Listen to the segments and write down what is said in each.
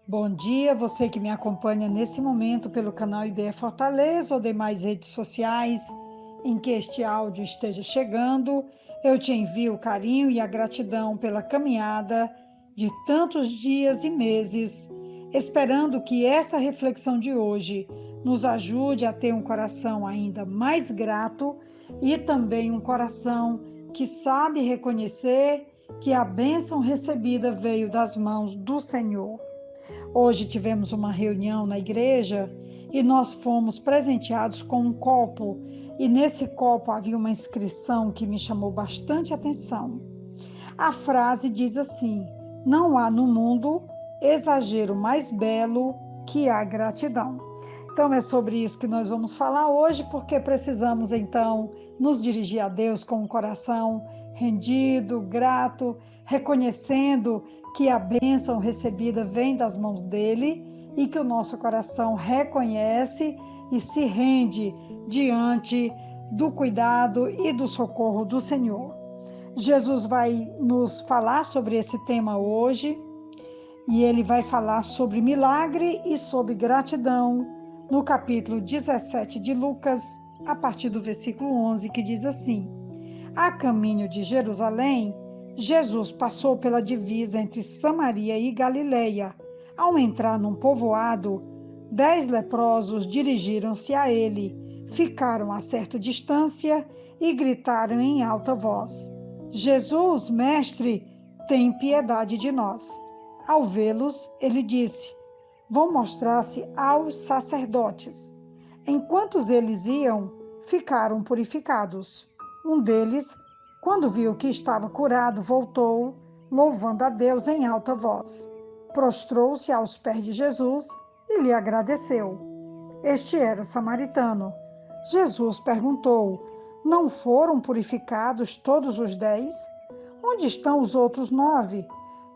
Bom dia, você que me acompanha nesse momento pelo canal Ideia Fortaleza ou demais redes sociais em que este áudio esteja chegando. Eu te envio o carinho e a gratidão pela caminhada de tantos dias e meses, esperando que essa reflexão de hoje nos ajude a ter um coração ainda mais grato e também um coração que sabe reconhecer que a bênção recebida veio das mãos do Senhor. Hoje tivemos uma reunião na igreja e nós fomos presenteados com um copo, e nesse copo havia uma inscrição que me chamou bastante atenção. A frase diz assim: não há no mundo exagero mais belo que a gratidão. Então é sobre isso que nós vamos falar hoje, porque precisamos então nos dirigir a Deus com um coração rendido, grato, reconhecendo que a bênção recebida vem das mãos dele e que o nosso coração reconhece e se rende diante do cuidado e do socorro do Senhor. Jesus vai nos falar sobre esse tema hoje e ele vai falar sobre milagre e sobre gratidão no capítulo 17 de Lucas, a partir do versículo 11, que diz assim: a caminho de Jerusalém, Jesus passou pela divisa entre Samaria e Galileia. Ao entrar num povoado, 10 leprosos dirigiram-se a ele, ficaram a certa distância e gritaram em alta voz: Jesus, mestre, tem piedade de nós. Ao vê-los, ele disse: vão mostrar-se aos sacerdotes. Enquanto eles iam, ficaram purificados. Um deles, quando viu que estava curado, voltou, louvando a Deus em alta voz. Prostrou-se aos pés de Jesus e lhe agradeceu. Este era samaritano. Jesus perguntou: não foram purificados todos os 10? Onde estão os outros 9?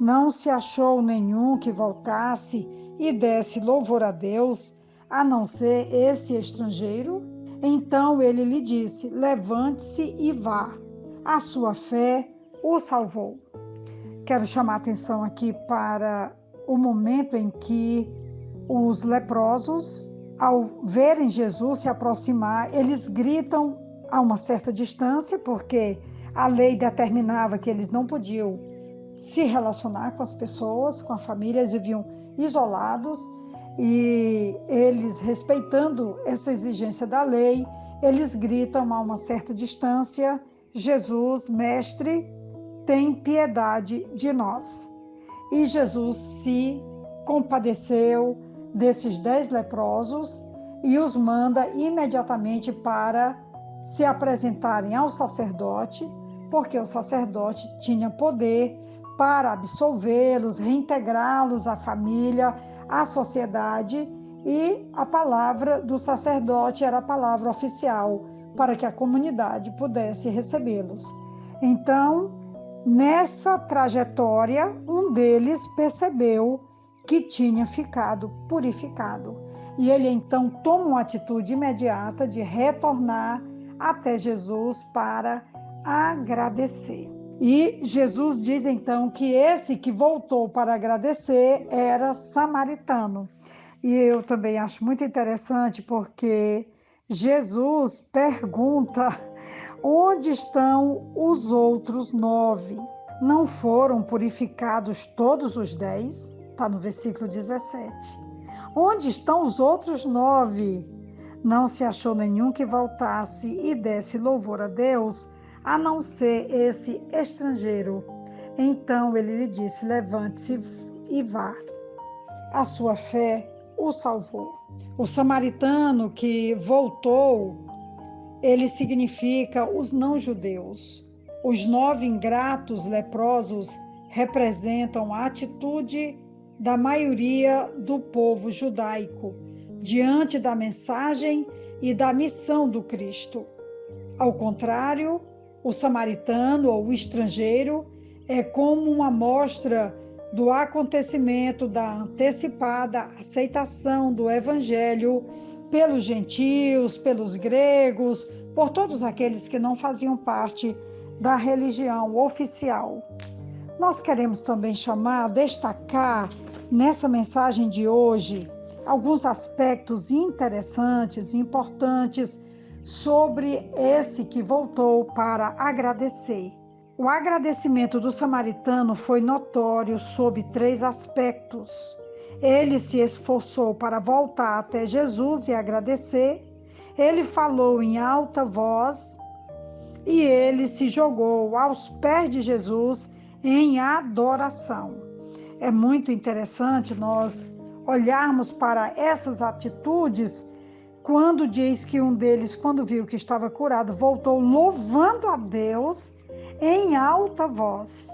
Não se achou nenhum que voltasse e desse louvor a Deus, a não ser esse estrangeiro? Então ele lhe disse: levante-se e vá. A sua fé o salvou. Quero chamar a atenção aqui para o momento em que os leprosos, ao verem Jesus se aproximar, eles gritam a uma certa distância, porque a lei determinava que eles não podiam se relacionar com as pessoas, com a família, eles viviam isolados, e eles, respeitando essa exigência da lei, eles gritam a uma certa distância: Jesus, mestre, tem piedade de nós. E Jesus se compadeceu desses 10 leprosos e os manda imediatamente para se apresentarem ao sacerdote, porque o sacerdote tinha poder para absolvê-los, reintegrá-los à família, à sociedade, e a palavra do sacerdote era a palavra oficial para que a comunidade pudesse recebê-los. Então, nessa trajetória, um deles percebeu que tinha ficado purificado. E ele então toma uma atitude imediata de retornar até Jesus para agradecer. E Jesus diz então que esse que voltou para agradecer era samaritano. E eu também acho muito interessante porque Jesus pergunta: onde estão os outros 9? Não foram purificados todos os 10? Está no versículo 17. Onde estão os outros 9? Não se achou nenhum que voltasse e desse louvor a Deus, a não ser esse estrangeiro. Então ele lhe disse: levante-se e vá. A sua fé o salvou. O samaritano que voltou, ele significa os não-judeus. Os 9 ingratos leprosos representam a atitude da maioria do povo judaico diante da mensagem e da missão do Cristo. Ao contrário, o samaritano ou o estrangeiro é como uma amostra do acontecimento da antecipada aceitação do Evangelho pelos gentios, pelos gregos, por todos aqueles que não faziam parte da religião oficial. Nós queremos também destacar nessa mensagem de hoje alguns aspectos interessantes e importantes sobre esse que voltou para agradecer. O agradecimento do samaritano foi notório sob 3 aspectos. Ele se esforçou para voltar até Jesus e agradecer, ele falou em alta voz e ele se jogou aos pés de Jesus em adoração. É muito interessante nós olharmos para essas atitudes quando diz que um deles, quando viu que estava curado, voltou louvando a Deus em alta voz,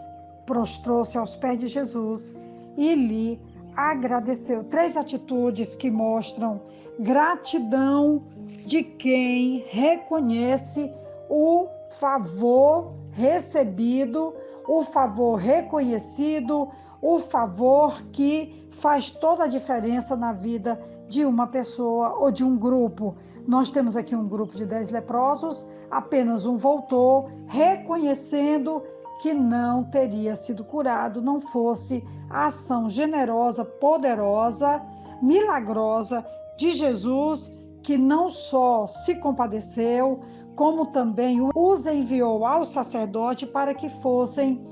prostrou-se aos pés de Jesus e lhe agradeceu. 3 atitudes que mostram gratidão de quem reconhece o favor recebido, o favor reconhecido, o favor que faz toda a diferença na vida de uma pessoa ou de um grupo. Nós temos aqui um grupo de 10 leprosos, apenas um voltou, reconhecendo que não teria sido curado, não fosse a ação generosa, poderosa, milagrosa de Jesus, que não só se compadeceu, como também os enviou ao sacerdote para que fossem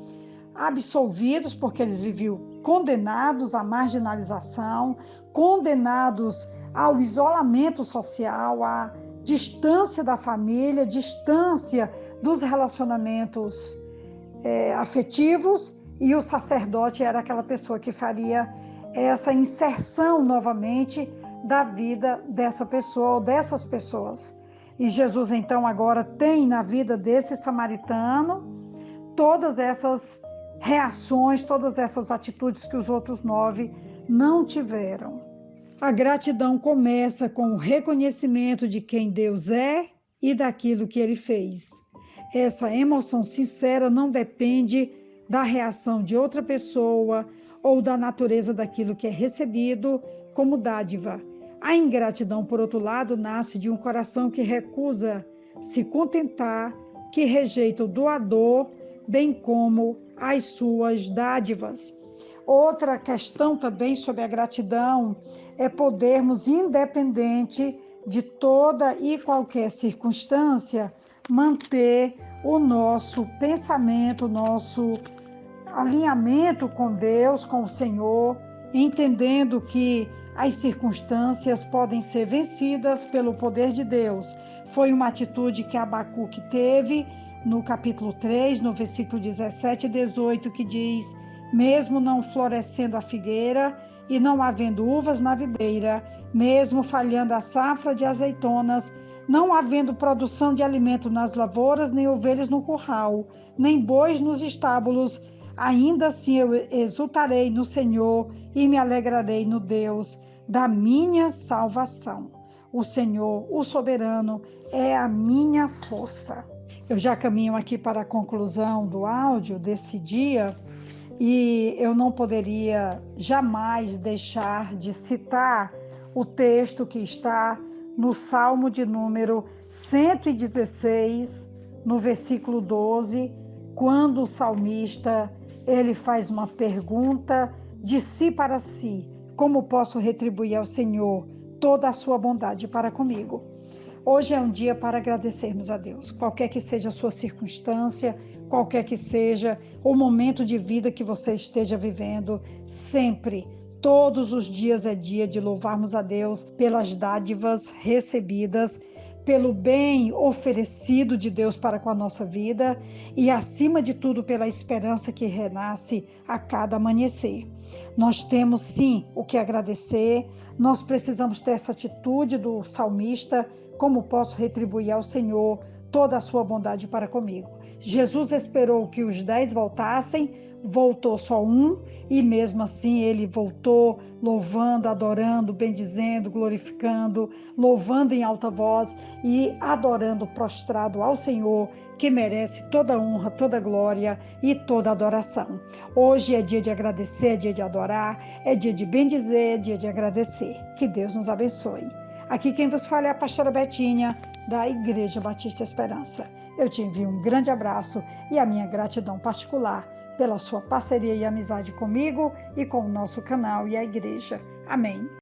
absolvidos, porque eles viviam condenados à marginalização, condenados ao isolamento social, à distância da família, distância dos relacionamentos afetivos, e o sacerdote era aquela pessoa que faria essa inserção novamente da vida dessa pessoa ou dessas pessoas. E Jesus, então, agora tem na vida desse samaritano todas essas reações, todas essas atitudes que os outros 9 não tiveram. A gratidão começa com o reconhecimento de quem Deus é e daquilo que Ele fez. Essa emoção sincera não depende da reação de outra pessoa ou da natureza daquilo que é recebido como dádiva. A ingratidão, por outro lado, nasce de um coração que recusa se contentar, que rejeita o doador, bem como as suas dádivas. Outra questão também sobre a gratidão é podermos, independente de toda e qualquer circunstância, manter o nosso pensamento, o nosso alinhamento com Deus, com o Senhor, entendendo que as circunstâncias podem ser vencidas pelo poder de Deus. Foi uma atitude que Abacuque teve no capítulo 3, no versículo 17 e 18, que diz: mesmo não florescendo a figueira e não havendo uvas na videira, mesmo falhando a safra de azeitonas, não havendo produção de alimento nas lavouras, nem ovelhas no curral, nem bois nos estábulos, ainda assim eu exultarei no Senhor e me alegrarei no Deus da minha salvação. O Senhor, o soberano, é a minha força. Eu já caminho aqui para a conclusão do áudio desse dia e eu não poderia jamais deixar de citar o texto que está no Salmo de número 116, no versículo 12, quando o salmista ele faz uma pergunta de si para si: como posso retribuir ao Senhor toda a sua bondade para comigo? Hoje é um dia para agradecermos a Deus, qualquer que seja a sua circunstância, qualquer que seja o momento de vida que você esteja vivendo, sempre, todos os dias é dia de louvarmos a Deus pelas dádivas recebidas, pelo bem oferecido de Deus para com a nossa vida e, acima de tudo, pela esperança que renasce a cada amanhecer. Nós temos, sim, o que agradecer, nós precisamos ter essa atitude do salmista: como posso retribuir ao Senhor toda a sua bondade para comigo? Jesus esperou que os 10 voltassem, voltou só um, e mesmo assim ele voltou louvando, adorando, bendizendo, glorificando, louvando em alta voz e adorando prostrado ao Senhor, que merece toda honra, toda glória e toda adoração. Hoje é dia de agradecer, é dia de adorar, é dia de bendizer, é dia de agradecer. Que Deus nos abençoe. Aqui quem vos fala é a pastora Betinha, da Igreja Batista Esperança. Eu te envio um grande abraço e a minha gratidão particular pela sua parceria e amizade comigo e com o nosso canal e a igreja. Amém.